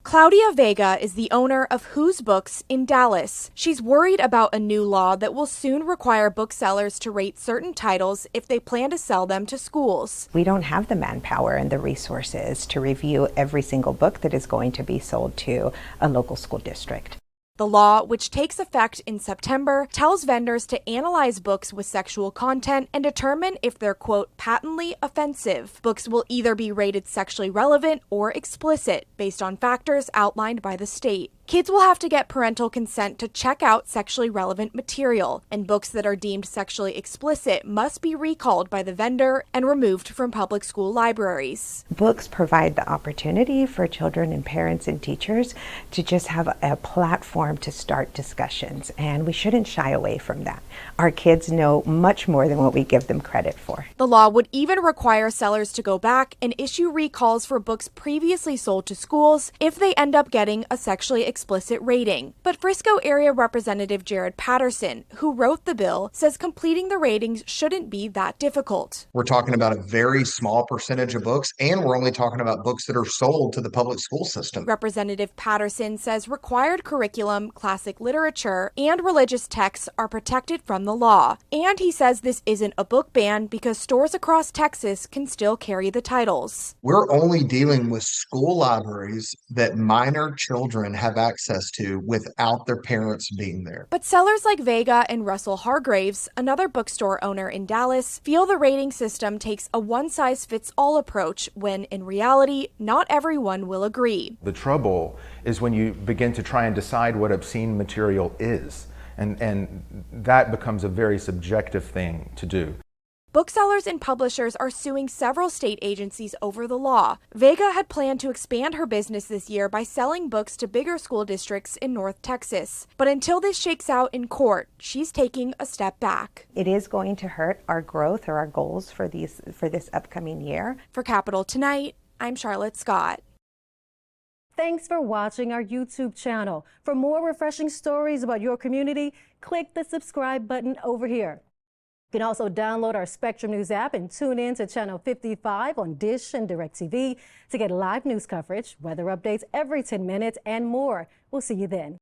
Claudia Vega is the owner of Who's Books in Dallas. She's worried about a new law that will soon require booksellers to rate certain titles if they plan to sell them to schools. We don't have the manpower and the resources to review every single book that is going to be sold to a local school district. The law, which takes effect in September, tells vendors to analyze books with sexual content and determine if they're, quote, patently offensive. Books will either be rated sexually relevant or explicit, based on factors outlined by the state. Kids will have to get parental consent to check out sexually relevant material, and books that are deemed sexually explicit must be recalled by the vendor and removed from public school libraries. Books provide the opportunity for children and parents and teachers to just have a platform to start discussions, and we shouldn't shy away from that. Our kids know much more than what we give them credit for. The law would even require sellers to go back and issue recalls for books previously sold to schools if they end up getting a sexually explicit rating. But Frisco Area Representative Jared Patterson, who wrote the bill, says completing the ratings shouldn't be that difficult. We're talking about a very small percentage of books, and we're only talking about books that are sold to the public school system. Representative Patterson says required curriculum, classic literature, and religious texts are protected from the law. And he says this isn't a book ban because stores across Texas can still carry the titles. We're only dealing with school libraries that minor children have access to without their parents being there. But sellers like Vega and Russell Hargraves, another bookstore owner in Dallas, feel the rating system takes a one-size-fits-all approach when, in reality, not everyone will agree. The trouble is when you begin to try and decide what obscene material is, and that becomes a very subjective thing to do. Booksellers and publishers are suing several state agencies over the law. Vega had planned to expand her business this year by selling books to bigger school districts in North Texas. But until this shakes out in court, she's taking a step back. It is going to hurt our growth or our goals for this upcoming year. For Capital Tonight, I'm Charlotte Scott. Thanks for watching our YouTube channel. For more refreshing stories about your community, click the subscribe button over here. You can also download our Spectrum News app and tune in to Channel 55 on Dish and DirecTV to get live news coverage, weather updates every 10 minutes, and more. We'll see you then.